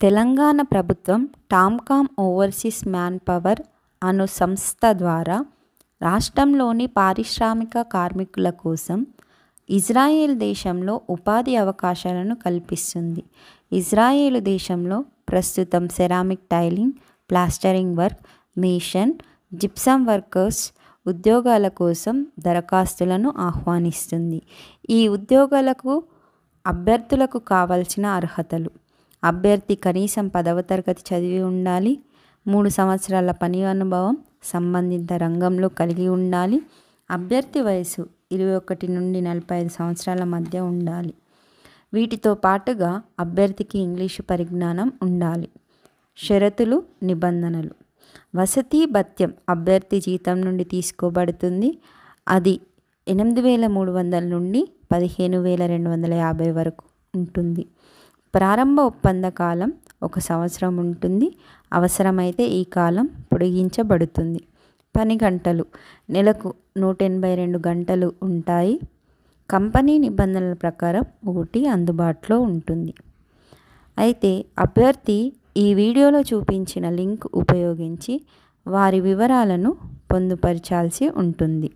తెలంగాణ ప్రభుత్వం TOMCOM overseas man power అను సంస్థ ద్వారా రాష్ట్రంలోని పారిశ్రామిక కార్మికుల కోసం ఇజ్రాయెల్ దేశంలో ఉపాధి అవకాశాలను కల్పిస్తుంది. ఇజ్రాయెల్ దేశంలో ప్రస్తుతం ceramic tiling, plastering work, mason, gypsum workers ఉద్యోగాల కోసం దరఖాస్తులను ఆహ్వానిస్తుంది. ఈ ఉద్యోగాలకు అభ్యర్థులకు కావాల్సిన అర్హతలు: అభ్యర్థి కనీసం 10వ తరగతి చదివి ఉండాలి, 3 సంవత్సరాల పని అనుభవం సంబంధిత రంగంలో కలిగి ఉండాలి, అభ్యర్థి వయసు 21 నుండి 45 సంవత్సరాల మధ్య ఉండాలి. వీటితో పాటుగా అభ్యర్థికి ఇంగ్లీషు పరిజ్ఞానం ఉండాలి. షరతులు, నిబంధనలు: వసతి భత్యం అభ్యర్థి జీతం నుండి తీసుకోబడుతుంది. అది 8,300 నుండి 15,250 వరకు ఉంటుంది. ప్రారంభ ఒప్పంద కాలం 1 సంవత్సరం ఉంటుంది. అవసరమైతే ఈ కాలం పొడిగించబడుతుంది. పని గంటలు: నెలకు 182 గంటలు ఉంటాయి. కంపెనీ నిబంధనల ప్రకారం OT అందుబాటులో ఉంటుంది. అయితే అభ్యర్థి ఈ వీడియోలో చూపించిన లింక్ ఉపయోగించి వారి వివరాలను పొందుపరచాల్సి ఉంటుంది.